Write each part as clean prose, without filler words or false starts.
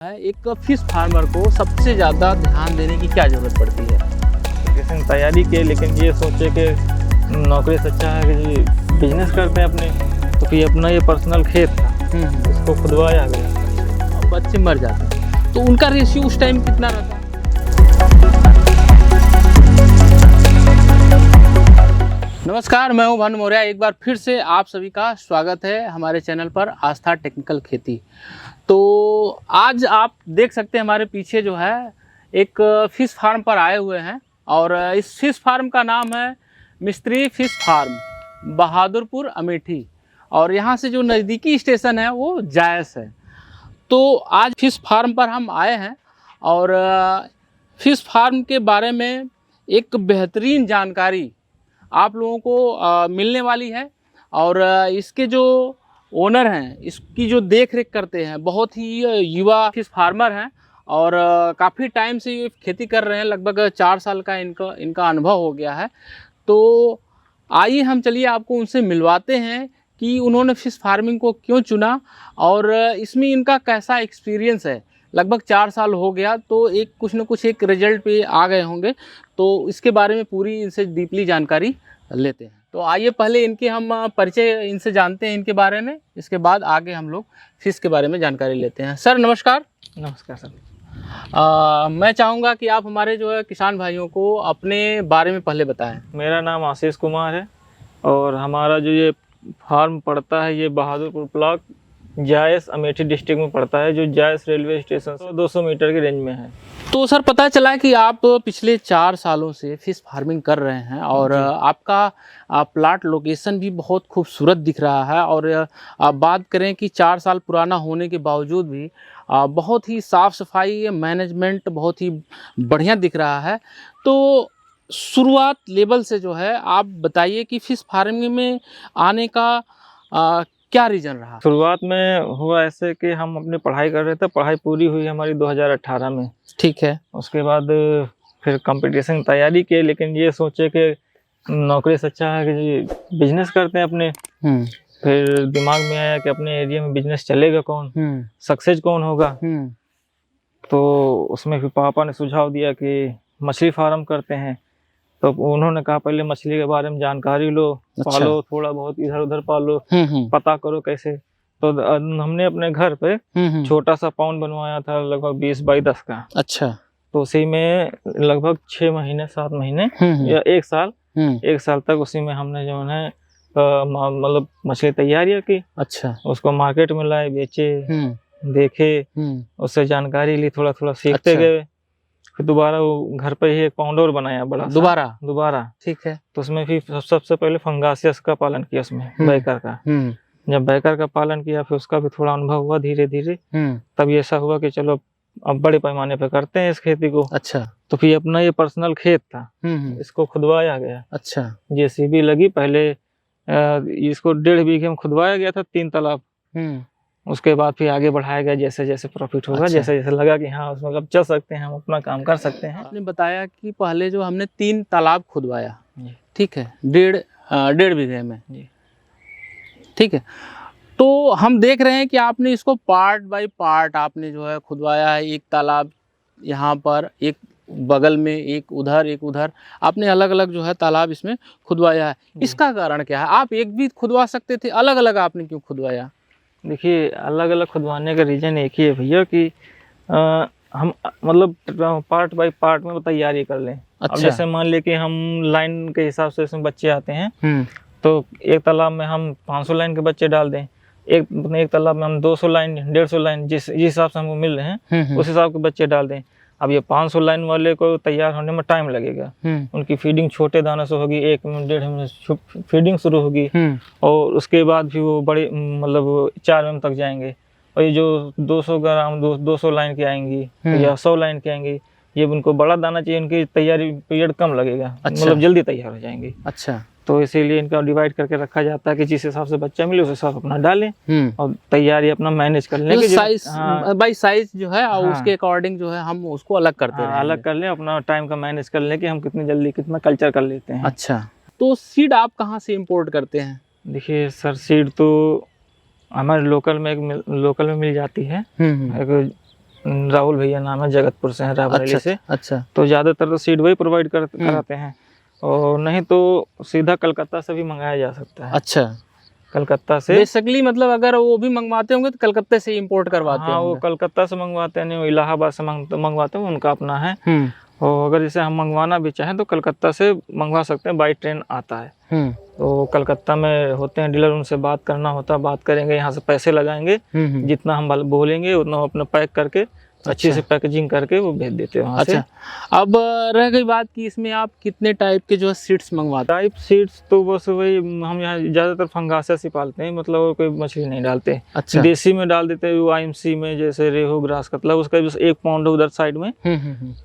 एक fish farmer को सबसे ज़्यादा ध्यान देने की क्या ज़रूरत पड़ती है? किसी ने तैयारी की लेकिन ये सोचे कि नौकरी से अच्छा है कि बिजनेस करते हैं अपने, तो फिर अपना ये पर्सनल खेत था उसको खुदवाया गया। बच्चे मर जाते हैं तो उनका रेशियो उस टाइम कितना रहता है? नमस्कार, मैं हूं भानु मौर्य। एक बार फिर से आप सभी का स्वागत है हमारे चैनल पर आस्था टेक्निकल खेती। तो आज आप देख सकते हैं हमारे पीछे जो है एक फिश फार्म पर आए हुए हैं और इस फिश फार्म का नाम है मिस्त्री फिश फार्म बहादुरपुर अमेठी और यहाँ से जो नज़दीकी स्टेशन है वो जायस है। तो आज फिश फार्म पर हम आए हैं और फिश फार्म के बारे में एक बेहतरीन जानकारी आप लोगों को मिलने वाली है और इसके जो ओनर हैं, इसकी जो देख रेख करते हैं, बहुत ही युवा फिश फार्मर हैं और काफ़ी टाइम से ये खेती कर रहे हैं। लगभग 4 साल का इनका अनुभव हो गया है। तो आइए हम चलिए आपको उनसे मिलवाते हैं कि उन्होंने फिश फार्मिंग को क्यों चुना और इसमें इनका कैसा एक्सपीरियंस है। लगभग 4 साल हो गया तो एक कुछ न कुछ एक रिजल्ट पे आ गए होंगे। तो इसके बारे में पूरी इनसे डीपली जानकारी लेते हैं। तो आइए पहले इनके हम परिचय इनसे जानते हैं इनके बारे में, इसके बाद आगे हम लोग फिश के बारे में जानकारी लेते हैं। सर नमस्कार। नमस्कार सर। मैं चाहूँगा कि आप हमारे जो है किसान भाइयों को अपने बारे में पहले बताएं। मेरा नाम आशीष कुमार है और हमारा जो ये फार्म पड़ता है ये बहादुरपुर ब्लॉक जायस अमेठी डिस्ट्रिक्ट में पड़ता है, जो जायस रेलवे स्टेशन से 200 मीटर की रेंज में है। तो सर पता चला कि आप पिछले 4 सालों से फिश फार्मिंग कर रहे हैं और आपका प्लाट लोकेशन भी बहुत खूबसूरत दिख रहा है और आप बात करें कि 4 साल पुराना होने के बावजूद भी बहुत ही साफ़ सफाई मैनेजमेंट बहुत ही बढ़िया दिख रहा है। तो शुरुआत लेवल से जो है आप बताइए कि फिश फार्मिंग में आने का क्या रीज़न रहा? शुरुआत में हुआ ऐसे कि हम अपनी पढ़ाई कर रहे थे, पढ़ाई पूरी हुई हमारी 2018 में। ठीक है। उसके बाद फिर कंपटीशन की तैयारी की लेकिन ये सोचे कि नौकरी से अच्छा है कि बिजनेस करते हैं अपने। फिर दिमाग में आया कि अपने एरिया में बिजनेस चलेगा कौन, सक्सेस कौन होगा। तो उसमें फिर पापा ने सुझाव दिया कि मछली फार्म करते हैं। तो उन्होंने कहा पहले मछली के बारे में जानकारी लो, पालो, थोड़ा बहुत इधर उधर पालो, पता करो कैसे। तो हमने अपने घर पे छोटा सा पाउंड बनवाया था लगभग 20 बाई 10 का। अच्छा। तो उसी में लगभग 6 महीने 7 महीने या 1 साल तक उसी में हमने जो है मतलब मछली तैयारियां की। अच्छा। उसको मार्केट में लाए, बेचे, देखे, उससे जानकारी ली, थोड़ा थोड़ा सीखते गए। फिर दोबारा वो घर पे ही एक पाउंड और बनाया बड़ा दोबारा। ठीक है। तो उसमें फिर सबसे पहले फंगासियस का पालन किया, उसमें बैकर का। जब बैकर का पालन किया फिर उसका भी थोड़ा अनुभव हुआ धीरे धीरे। तब ऐसा हुआ कि चलो अब बड़े पैमाने पे करते हैं इस खेती को। अच्छा। तो फिर अपना ये पर्सनल खेत था, इसको खुदवाया गया। अच्छा। जेसीबी लगी, पहले इसको 1.5 बीघे में खुदवाया गया था, 3 तालाब। उसके बाद फिर आगे बढ़ाया गया जैसे जैसे प्रॉफिट होगा। अच्छा। जैसे जैसे लगा कि हाँ उसमें अब चल सकते हैं, हम अपना काम कर सकते हैं। आपने बताया कि पहले जो हमने 3 तालाब खुदवाया, ठीक है, 1.5 बीघे में। ठीक है। तो हम देख रहे हैं कि आपने इसको पार्ट बाय पार्ट आपने जो है खुदवाया है। एक तालाब यहाँ पर, एक बगल में, एक उधर आपने अलग अलग जो है तालाब इसमें खुदवाया है। इसका कारण क्या है? आप एक भी खुदवा सकते थे, अलग अलग आपने क्यों खुदवाया? देखिए अलग अलग खुदवाने का रीज़न एक ही है भैया कि हम मतलब पार्ट बाय पार्ट में तैयारी कर लें। अच्छा। अब जैसे मान ले कि हम लाइन के हिसाब से इसमें बच्चे आते हैं, तो एक तालाब में हम 500 लाइन के बच्चे डाल दें, एक तालाब में हम 200 लाइन 150 लाइन जिस हिसाब से हमको मिल रहे हैं उस हिसाब के बच्चे डाल दें। अब ये 500 लाइन वाले को तैयार होने में टाइम लगेगा। उनकी फीडिंग छोटे दानों से होगी, 1 महीने 1.5 महीने फीडिंग शुरू होगी और उसके बाद भी वो बड़े मतलब 4 महीने तक जाएंगे। और ये जो 200 ग्राम 200 लाइन की आएंगी या 100 लाइन की आएंगी, ये उनको बड़ा दाना चाहिए, उनकी तैयारी पीरियड कम लगेगा। अच्छा। मतलब जल्दी तैयार हो जाएंगी। अच्छा। तो इसीलिए इनका डिवाइड करके रखा जाता है कि जिस हिसाब से बच्चा मिले उस हिसाब अपना डालें और तैयारी अपना मैनेज कर लें। साइज बाई साइज जो है और उसके अकॉर्डिंग जो है हम उसको अलग करते हैं। अलग कर लें, अपना टाइम का मैनेज कर लें कि हम कितनी जल्दी कितना कल्चर कर लेते हैं। अच्छा। तो सीड आप कहाँ से इम्पोर्ट करते हैं? देखिए सर, सीड तो हमारे लोकल में मिल जाती है। एक राहुल भैया नाम है, जगतपुर से हैं, रायबरेली से। अच्छा। तो ज़्यादातर तो सीड वही प्रोवाइड कराते हैं, और नहीं तो सीधा कलकत्ता से भी मंगाया जा सकता है। अच्छा, कलकत्ता से बेसिकली मतलब अगर वो भी मंगवाते होंगे तो कलकत्ते से इंपोर्ट करवाते हाँ, वो होंगे। कलकत्ता से मंगवाते हैं, नहीं वो इलाहाबाद से मंगवाते हैं, उनका अपना है। और अगर जैसे हम मंगवाना भी चाहें तो कलकत्ता से मंगवा सकते हैं, बाई ट्रेन आता है। तो कलकत्ता में होते हैं डीलर, उनसे बात करना होता है, बात करेंगे, यहाँ से पैसे लगाएंगे, जितना हम बोलेंगे उतना वो अपना पैक करके अच्छे से पैकेजिंग करके वो भेज देते हैं वहाँ से। अब रह गई बात कि इसमें आप कितने टाइप के जो है सीड्स मंगवाते हैं? टाइप सीड्स तो बस वही हम यहाँ ज़्यादातर फंगासियस ही पालते हैं, मतलब और कोई मछली नहीं डालते। अच्छा। देसी में डाल देते हैं वो IMC में, जैसे रेहू, ग्रास कतला, उसका बस 1 पाउंड है उधर साइड में,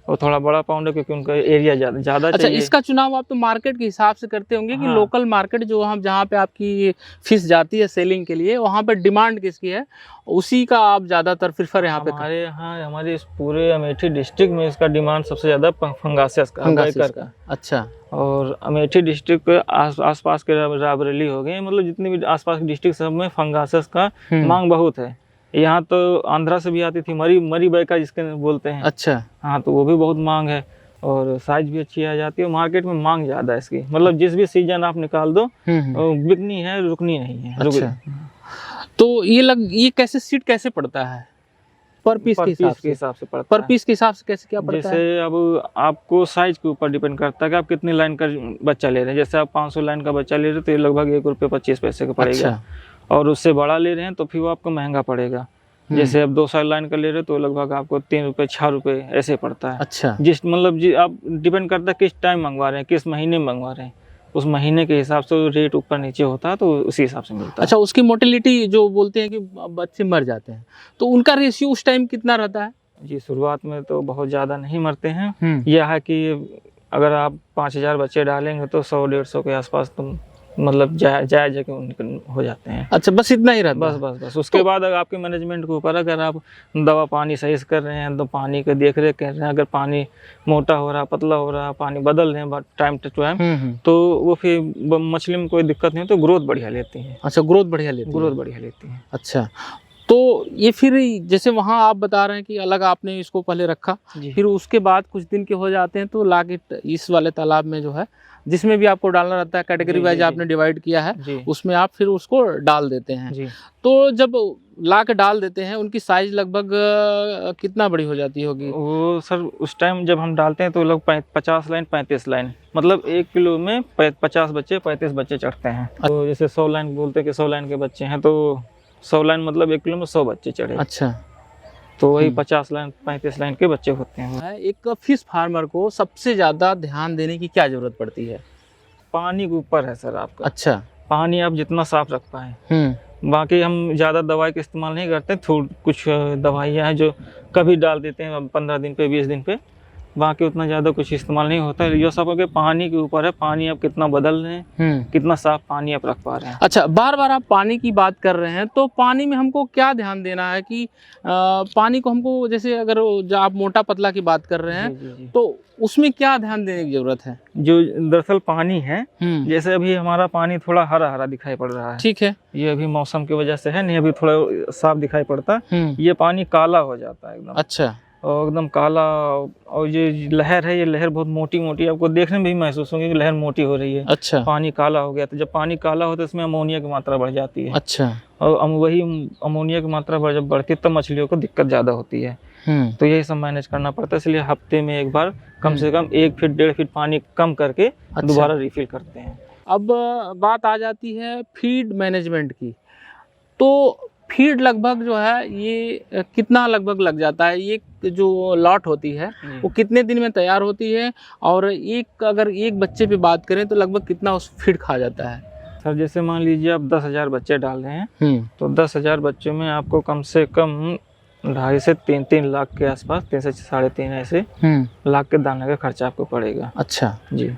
और थोड़ा बड़ा पाउंड है क्योंकि उनका एरिया ज़्यादा अच्छा, इसका चुनाव आप तो मार्केट के हिसाब से करते होंगे कि लोकल मार्केट जो हम जहाँ पे आपकी फिश जाती है सेलिंग के लिए, वहाँ पे डिमांड किसकी है, उसी का आप ज़्यादातर प्रेफर यहाँ पे? हमारे यहाँ, हमारे इस पूरे अमेठी डिस्ट्रिक्ट में इसका डिमांड सबसे ज़्यादा फंगासियस का। अच्छा। और अमेठी डिस्ट्रिक्ट के आसपास के रायबरेली हो गए, मतलब जितने भी आसपास के डिस्ट्रिक्ट सब में फंगासियस का मांग बहुत है। यहाँ तो आंध्रा से भी आती थी, मरी बैका जिसके बोलते हैं। अच्छा। हाँ, तो वो भी बहुत मांग है, और साइज भी अच्छी आ जाती है, मार्केट में मांग ज़्यादा है इसकी, मतलब जिस भी सीजन आप निकाल दो बिकनी है, रुकनी नहीं है। अच्छा। तो ये कैसे सीट कैसे पड़ता है? पर पीस के हिसाब से पड़ता है। पर पीस के हिसाब से कैसे क्या पड़ता है? जैसे अब आपको साइज के ऊपर डिपेंड करता है कि आप कितनी लाइन का बच्चा ले रहे हैं। जैसे आप 500 लाइन का बच्चा ले रहे हैं तो ये लगभग ₹1.25 का पड़ेगा। अच्छा। और उससे बड़ा ले रहे हैं तो फिर वो आपको महंगा पड़ेगा। जैसे आप 200 लाइन का ले रहे हो तो लगभग आपको ₹3, ₹6 ऐसे पड़ता है। अच्छा। जिस मतलब आप डिपेंड करता है किस टाइम मंगवा रहे हैं, किस महीने में मंगवा रहे हैं, उस महीने के हिसाब से रेट ऊपर नीचे होता है, तो उसी हिसाब से मिलता है। अच्छा, उसकी मोर्टेलिटी जो बोलते हैं कि बच्चे मर जाते हैं, तो उनका रेशियो उस टाइम कितना रहता है? जी, शुरुआत में तो बहुत ज़्यादा नहीं मरते हैं। यह है कि अगर आप 5000 बच्चे डालेंगे तो 100-150 के आसपास तुम मतलब जायज के उनके हो जाते हैं। अच्छा, बस इतना ही रहता है? बस उसके बाद अगर आपके मैनेजमेंट के ऊपर, अगर आप दवा पानी सही से कर रहे हैं तो पानी का देख रेख कर रहे हैं, अगर पानी मोटा हो रहा, पतला हो रहा, पानी बदल रहे हैं टाइम टू टाइम, तो वो फिर मछली में कोई दिक्कत नहीं, तो ग्रोथ बढ़िया लेती है। अच्छा, ग्रोथ बढ़िया लेती है। अच्छा, तो ये फिर जैसे वहाँ आप बता रहे हैं कि अलग आपने इसको पहले रखा, फिर उसके बाद कुछ दिन के हो जाते हैं तो लाके इस वाले तालाब में जो है, जिसमें भी आपको डालना रहता है, कैटेगरी वाइज आपने डिवाइड किया है, उसमें आप फिर उसको डाल देते हैं। तो जब ला के डाल देते हैं, उनकी साइज लगभग कितना बड़ी हो जाती होगी? वो सर उस टाइम जब हम डालते हैं तो लगभग 50 लाइन 35 लाइन, मतलब 1 किलो में 50 बच्चे 35 बच्चे चढ़ते हैं। तो जैसे 100 लाइन बोलते हैं कि 100 लाइन के बच्चे हैं, तो 100 लाइन मतलब 1 किलो में 100 बच्चे चढ़े। अच्छा। तो वही 50 लाइन 35 लाइन के बच्चे होते हैं। एक फिश फार्मर को सबसे ज़्यादा ध्यान देने की क्या ज़रूरत पड़ती है? पानी के ऊपर है सर आपका। अच्छा। पानी आप जितना साफ रख पाएँ। बाकी हम ज़्यादा दवाई का इस्तेमाल नहीं करते, कुछ दवाइयाँ हैं जो कभी डाल देते हैं 15 दिन पे 20 दिन पे, बाकी उतना ज़्यादा कुछ इस्तेमाल नहीं होता है। ये सब के पानी के ऊपर है, पानी आप कितना बदल रहे हैं, कितना साफ पानी आप रख पा रहे हैं। अच्छा, बार बार आप पानी की बात कर रहे हैं, तो पानी में हमको क्या ध्यान देना है कि पानी को हमको, जैसे अगर आप मोटा पतला की बात कर रहे हैं, जी। तो उसमें क्या ध्यान देने की जरूरत है? जो दरअसल पानी है, जैसे अभी हमारा पानी थोड़ा हरा हरा दिखाई पड़ रहा है, ठीक है, ये अभी मौसम की वजह से है, नहीं अभी थोड़ा साफ दिखाई पड़ता, ये पानी काला हो जाता है एकदम। अच्छा। और एकदम काला, और ये लहर है, ये लहर बहुत मोटी मोटी, आपको देखने में भी महसूस होगी कि लहर मोटी हो रही है। अच्छा। पानी काला हो गया, तो जब पानी काला होता है इसमें अमोनिया की मात्रा बढ़ जाती है। अच्छा। और वही अमोनिया की मात्रा जब बढ़ती है तब मछलियों को दिक्कत ज़्यादा होती है। तो यही सब मैनेज करना पड़ता है, इसलिए हफ्ते में एक बार कम से कम 1 फीट 1.5 फीट पानी कम करके दोबारा रिफिल करते हैं। अब बात आ जाती है फीड मैनेजमेंट की, तो फीड लगभग जो है ये कितना लगभग लग जाता है? ये जो लॉट होती है वो कितने दिन में तैयार होती है, और अगर एक बच्चे पे बात करें तो लगभग कितना उस फीड खा जाता है? सर जैसे मान लीजिए आप 10,000 बच्चे डाल रहे हैं, तो 10,000 बच्चों में आपको कम से कम 2.5 से 3 लाख के आसपास, 3 से 3.5 ऐसे लाख के दाने का खर्चा आपको पड़ेगा। अच्छा जी।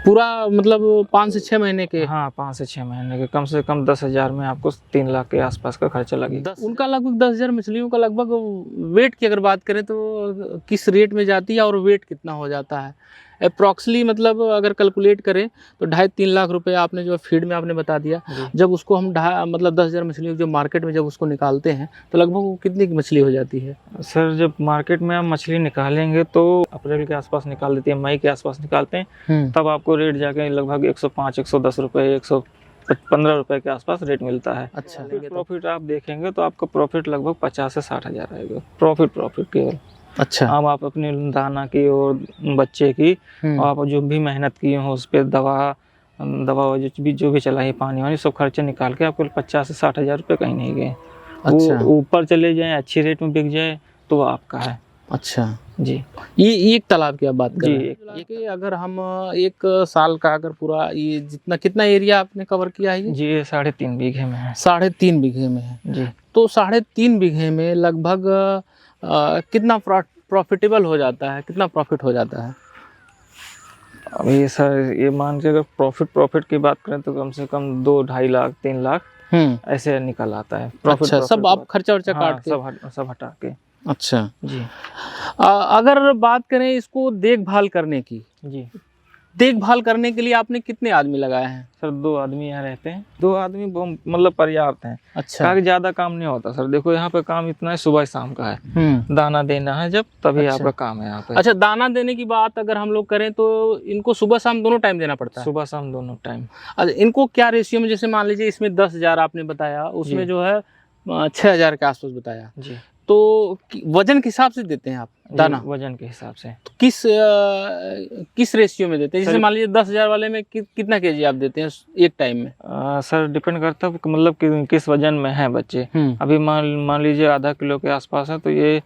पूरा मतलब 5 से 6 महीने के? हाँ, 5 से 6 महीने के, कम से कम 10,000 में आपको 3 लाख के आसपास का खर्चा लगेगा। उनका लगभग 10,000 मछलियों का लगभग वेट की अगर बात करें तो किस रेट में जाती है और वेट कितना हो जाता है अप्रॉक्सली, मतलब अगर कैलकुलेट करें तो 2.5-3 लाख रुपए आपने जो फीड में आपने बता दिया। जब उसको हम मतलब 10,000 मछली जो मार्केट में जब उसको निकालते हैं तो लगभग वो कितनी की मछली हो जाती है? सर जब मार्केट में आप मछली निकालेंगे तो अप्रैल के आसपास निकाल देते हैं, मई के आसपास निकालते हैं, तब आपको रेट जाके लगभग 105, 110 रुपये, 115 रुपये के आसपास रेट मिलता है। अच्छा, प्रॉफिट आप देखेंगे तो आपका प्रॉफिट लगभग 50 से 60 हज़ार आएगा प्रॉफिट केवल। अच्छा, अब आप अपने दाना की और बच्चे की और आप जो भी मेहनत की हो उस पर दवा जो भी चलाई, पानी वानी सब खर्चे निकाल के आपको 50 से 60 हज़ार रुपये कहीं नहीं गए। अच्छा, वो ऊपर चले जाए, अच्छी रेट में बिक जाए तो वो आपका है। अच्छा जी, ये एक तालाब की आप बात कर जी, रहे हैं। ये अगर हम एक साल का अगर पूरा ये कितना एरिया आपने कवर किया है? जी ये 3.5 बीघे में है। 3.5 बीघे में है जी। तो 3.5 बीघे में लगभग कितना प्रॉफिटेबल हो जाता है, कितना प्रॉफिट हो जाता है? अभी सर ये मान के अगर प्रॉफिट की बात करें तो कम से कम 2-2.5 लाख 3 लाख ऐसे निकल आता है प्रॉफिट। अच्छा, सब आप खर्चा वर्चा काट के? सब हटा के। अच्छा जी। अगर बात करें इसको देखभाल करने की, जी, देखभाल करने के लिए आपने कितने आदमी लगाए हैं? सर 2 आदमी यहाँ रहते हैं, 2 आदमी मतलब पर्याप्त हैं। अच्छा, ज्यादा काम नहीं होता सर, देखो यहाँ पे काम इतना है, सुबह शाम का है, दाना देना है जब तभी अच्छा। आपका काम है यहाँ पे। अच्छा, दाना देने की बात अगर हम लोग करें तो इनको सुबह शाम दोनों टाइम देना पड़ता है? सुबह शाम दोनों टाइम। अच्छा, इनको क्या रेशियो में, जैसे मान लीजिए इसमें 10,000 आपने बताया, उसमें जो है 6,000 के आसपास बताया, जी, तो वजन के हिसाब से देते हैं आप दाना? वजन के हिसाब से। तो किस रेशियो में देते हैं? जैसे मान लीजिए 10,000 वाले में कितना केजी आप देते हैं एक टाइम में? सर डिपेंड करता है मतलब किस वजन में है बच्चे। अभी मान लीजिए आधा किलो के आसपास है तो ये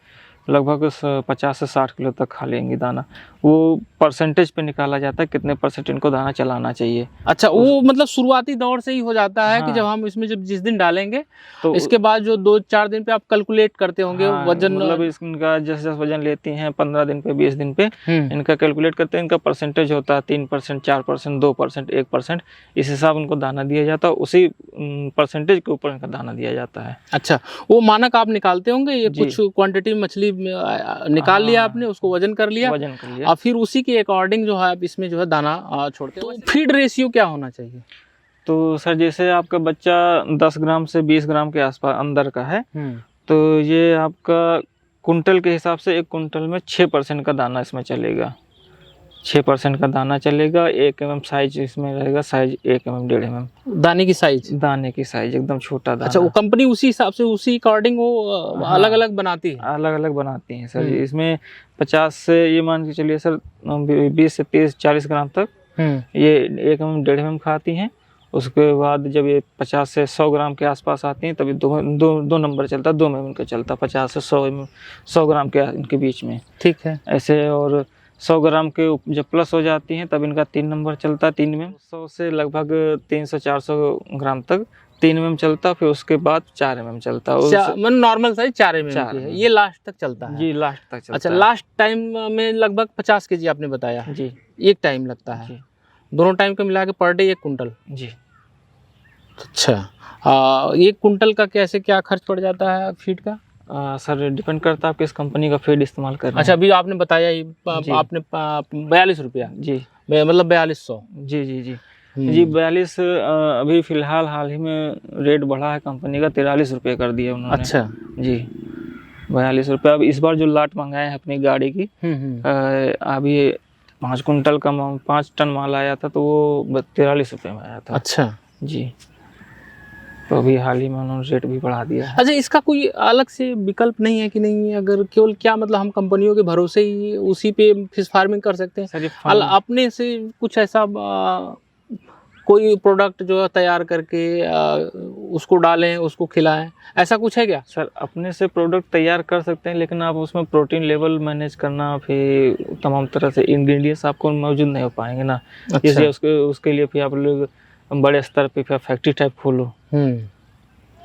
लगभग 50 से 60 किलो तक खा लेंगे दाना। वो परसेंटेज पे निकाला जाता है कितने % इनको दाना चलाना चाहिए। अच्छा, वो मतलब शुरुआती दौर से ही हो जाता है? हाँ। कि जब हम इसमें जिस दिन डालेंगे तो इसके बाद जो 2-4 दिन पे आप कैलकुलेट करते होंगे। हाँ, वजन मतलब इनका जैसे वजन लेती हैं 15 दिन पे 20 दिन पे इनका कैलकुलेट करते हैं। इनका परसेंटेज होता है 3%, 4%, 2%, 1%, इस हिसाब उनको दाना दिया जाता है, उसी परसेंटेज के ऊपर इनका दाना दिया जाता है। अच्छा, वो मानक आप निकालते होंगे, ये कुछ क्वांटिटी में मछली निकाल लिया आपने, उसको वजन कर लिया और फिर उसी के अकॉर्डिंग जो है आप इसमें जो है दाना छोड़ते हैं। तो फीड रेशियो क्या होना चाहिए? तो सर जैसे आपका बच्चा 10 ग्राम से 20 ग्राम के आसपास अंदर का है तो ये आपका कुंटल के हिसाब से 1 कुंटल में 6% का दाना इसमें चलेगा। 6% का दाना चलेगा। 1 mm साइज इसमें रहेगा, साइज 1 mm 1.5 mm दाने की साइज एकदम छोटा दाना। अच्छा, वो कंपनी उसी हिसाब से उसी अकॉर्डिंग वो अलग अलग बनाती है? अलग अलग बनाती हैं सर। इसमें 50 से ये मान के चलिए सर 20 से 30-40 ग्राम तक ये 1 mm 1.5 mm खाती हैं। उसके बाद जब ये 50 से 100 ग्राम के आसपास आती हैं तभी दो नंबर चलता है, 2 mm का चलता है, 50 से 100 ग्राम के इनके बीच में। ठीक है। ऐसे और 100 ग्राम के जब प्लस हो जाती हैं तब इनका 3 नंबर चलता है, 3 mm। 100 से लगभग 300-400 ग्राम तक 3 mm चलता, फिर उसके बाद 4 mm चलता है। नॉर्मल साइज 4 mm है, ये लास्ट तक चलता है? जी, लास्ट तक चलता है। अच्छा, लास्ट टाइम में लगभग 50 kg आपने बताया? जी, एक टाइम लगता है? दोनों टाइम को मिला के पर डे 1 कुंटल? जी। अच्छा, 1 कुंटल का कैसे क्या खर्च पड़ जाता है फीड का? सर डिपेंड करता है आप किस कंपनी का फीड इस्तेमाल कर रहे हैं। अच्छा, अभी आपने बताया आपने 42 रुपया? जी, मतलब 4200? जी जी जी जी 42। अभी फिलहाल हाल ही में रेट बढ़ा है कंपनी का, 43 रुपये कर दिया उन्होंने। अच्छा जी, 42 रुपये। अब इस बार जो लाट मंगाए हैं अपनी गाड़ी की, अभी 5 कुंटल का 5 टन माल आया था तो वो 43 रुपये में आया था। अच्छा जी, तो अभी हाल ही में उन्होंने रेट भी बढ़ा दिया है। अच्छा, इसका कोई अलग से विकल्प नहीं है कि नहीं? अगर केवल क्या मतलब हम कंपनियों के भरोसे ही उसी पे फिश फार्मिंग कर सकते हैं? अपने से कुछ ऐसा कोई प्रोडक्ट जो है तैयार करके उसको डालें, उसको खिलाएं, ऐसा कुछ है क्या? सर अपने से प्रोडक्ट तैयार कर सकते हैं, लेकिन आप उसमें प्रोटीन लेवल मैनेज करना, फिर तमाम तरह से इंग्रेडिएंट्स आपको मौजूद नहीं हो पाएंगे ना। इसलिए उसके लिए फिर आप लोग बड़े स्तर पे फिर फैक्ट्री टाइप खोलो।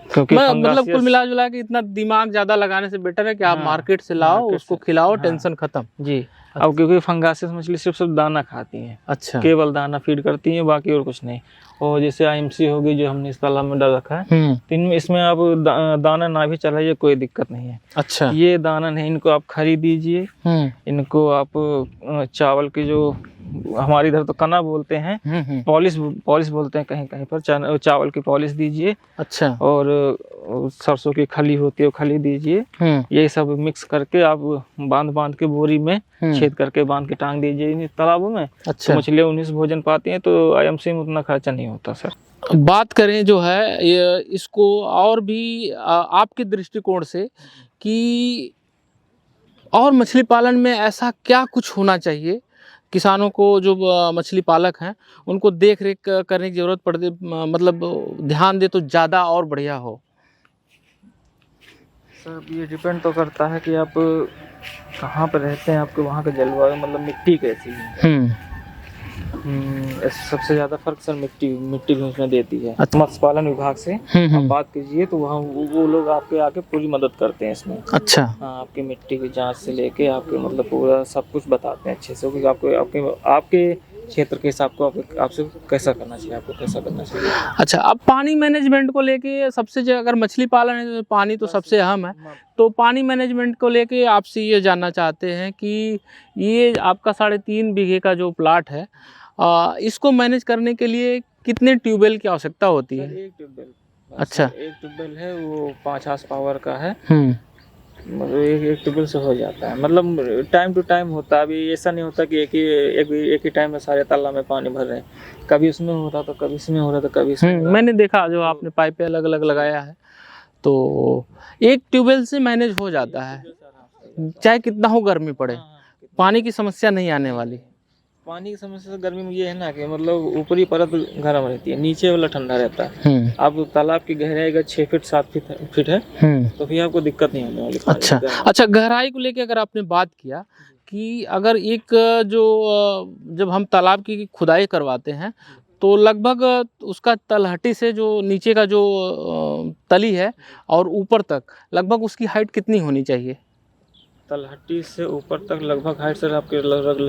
क्योंकि मतलब कुल मिला जुला के इतना दिमाग ज्यादा लगाने से बेटर है कि आप मार्केट से लाओ, मार्केट उसको से, खिलाओ, टेंशन खत्म। जी। अब क्योंकि फंगासियस मछली सिर्फ दाना खाती हैं, अच्छा, केवल दाना फीड करती हैं, बाकी और कुछ नहीं। और जैसे IMC होगी जो हमने इस तालाब में डाल रखा है, तो इनमें इसमें आप दाना ना भी चलाइए, कोई दिक्कत नहीं है। अच्छा, ये दाना नहीं, इनको आप खरी दीजिए। इनको आप चावल की जो हमारे इधर तो कना बोलते हैं, पॉलिश बोलते हैं कहीं कहीं पर, चावल की पॉलिश दीजिए। अच्छा, और सरसों की खली होती है वो खली दीजिए। ये सब मिक्स करके आप बांध के बोरी में छेद करके बांध के टांग दीजिए इन तालाबों में। अच्छा, तो मछलियाँ उन्हीं से भोजन पाती हैं, तो IMC में उतना खर्चा नहीं होता सर। बात करें जो है ये इसको और भी आपके दृष्टिकोण से कि और मछली पालन में ऐसा क्या कुछ होना चाहिए किसानों को, जो मछली पालक हैं उनको देख रेख करने की जरूरत पड़ती, मतलब ध्यान दे तो ज़्यादा और बढ़िया हो? सर ये डिपेंड तो करता है कि आप कहाँ पर रहते हैं, आपके वहाँ का जलवायु मतलब मिट्टी कैसी है। सबसे ज्यादा फर्क सर मिट्टी भी उसमें देती है। अच्छा। मत्स्य पालन विभाग से आप बात कीजिए तो वहाँ वो लोग आपके आके पूरी मदद करते हैं इसमें। अच्छा, हाँ, आपकी मिट्टी की जांच से लेके आपके मतलब पूरा सब कुछ बताते हैं अच्छे से कि आपको आपके क्षेत्र के हिसाब को आपसे कैसा करना चाहिए, आपको कैसा करना चाहिए। अच्छा, अब पानी मैनेजमेंट को लेके सबसे अगर मछली पालन है तो पानी तो सबसे अहम है, तो पानी मैनेजमेंट को लेके आपसे ये जानना चाहते हैं कि ये आपका 3.5 बीघे का जो प्लाट है, इसको मैनेज करने के लिए कितने ट्यूबवेल की आवश्यकता होती है? एक ट्यूबवेल। अच्छा, एक ट्यूबवेल है, वो 5 हार्स पावर का है। मतलब एक ट्यूबवेल से हो जाता है, मतलब टाइम टू टाइम होता है। अभी ऐसा नहीं होता कि एक ही टाइम में सारे तालाब में पानी भर रहे हैं, कभी उसमें हो रहा तो कभी इसमें हो रहा तो कभी इसमें। मैंने देखा जो आपने पाइपें अलग अलग लगाया है, तो एक ट्यूबवेल से मैनेज हो जाता है, चाहे कितना हो गर्मी पड़े, पानी की समस्या नहीं आने वाली। पानी की समस्या गर्मी में ये है ना कि मतलब ऊपरी परत गर्म रहती है, नीचे वाला ठंडा रहता है। अब तालाब की गहराई अगर 6 फीट 7 फीट है तो फिर आपको दिक्कत नहीं होने वाली। अच्छा, गहराई को लेके अगर आपने बात किया कि अगर एक जब हम तालाब की खुदाई करवाते हैं तो लगभग उसका तलहटी से जो नीचे का जो तली है और ऊपर तक लगभग उसकी हाइट कितनी होनी चाहिए? तलहटी से ऊपर तक लगभग हाइट सर आपके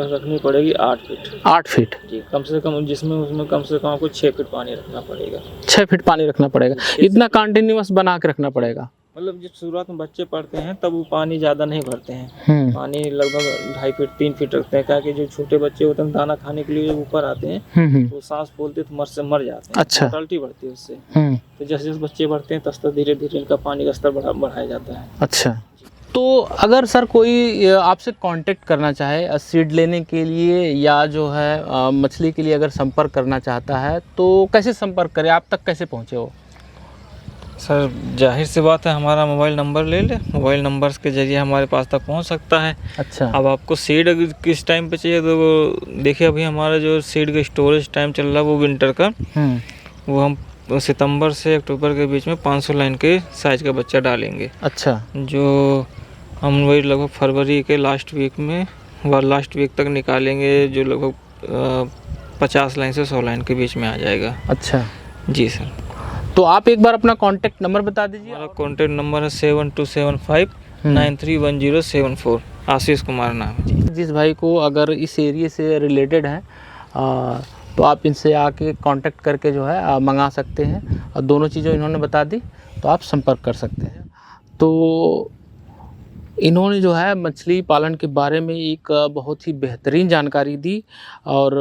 रखनी पड़ेगी 8 फीट। 8 फीट जी, कम से कम उसमें कम से कम आपको 6 फीट पानी रखना पड़ेगा। 6 फीट पानी रखना पड़ेगा, इतना कंटिन्यूअस बना के रखना पड़ेगा। मतलब जब शुरुआत में बच्चे पढ़ते हैं तब वो पानी ज़्यादा नहीं भरते हैं, पानी लगभग 2.5 फीट 3 फीट रखते हैं, क्योंकि जो छोटे बच्चे होते हैं दाना खाने के लिए ऊपर आते हैं वो सांस बोलते तो मर जाते हैं। अच्छा, मोर्टालिटी बढ़ती है उससे। तो जैसे जैसे बच्चे बढ़ते हैं तब धीरे धीरे इनका पानी का स्तर बढ़ाया जाता है। अच्छा, तो अगर सर कोई आपसे कांटेक्ट करना चाहे सीड लेने के लिए या जो है मछली के लिए अगर संपर्क करना चाहता है तो कैसे संपर्क करे, आप तक कैसे पहुँचे हो? सर जाहिर सी बात है, हमारा मोबाइल नंबर ले ले, मोबाइल नंबर के जरिए हमारे पास तक पहुंच सकता है। अच्छा, अब आपको सीड अगर किस टाइम पे चाहिए तो देखिए, अभी हमारा जो सीड का स्टोरेज टाइम चल रहा है वो विंटर का, वो हम सितंबर से अक्टूबर के बीच में 500 लाइन के साइज का बच्चा डालेंगे। अच्छा, जो हम वही लगभग फरवरी के लास्ट वीक तक निकालेंगे, जो लगभग 50 लाइन से 100 लाइन के बीच में आ जाएगा। अच्छा जी सर। तो आप एक बार अपना कांटेक्ट नंबर बता दीजिए। हमारा कांटेक्ट नंबर है 7275931074। आशीष कुमार नाम है। जिस भाई को अगर इस एरिया से रिलेटेड है तो आप इनसे आके कांटेक्ट करके जो है मंगा सकते हैं, और दोनों चीज़ें इन्होंने बता दी तो आप संपर्क कर सकते हैं। तो इन्होंने जो है मछली पालन के बारे में एक बहुत ही बेहतरीन जानकारी दी, और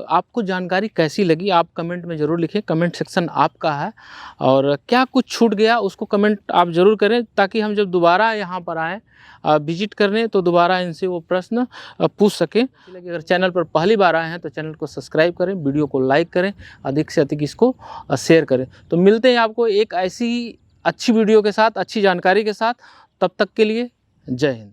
आपको जानकारी कैसी लगी आप कमेंट में ज़रूर लिखें, कमेंट सेक्शन आपका है, और क्या कुछ छूट गया उसको कमेंट आप ज़रूर करें, ताकि हम जब दोबारा यहाँ पर आएँ विजिट करने तो दोबारा इनसे वो प्रश्न पूछ सकें। अगर चैनल पर पहली बार आए हैं तो चैनल को सब्सक्राइब करें, वीडियो को लाइक करें, अधिक से अधिक इसको शेयर करें। तो मिलते हैं आपको एक ऐसी अच्छी वीडियो के साथ, अच्छी जानकारी के साथ, तब तक के लिए जय हिंद।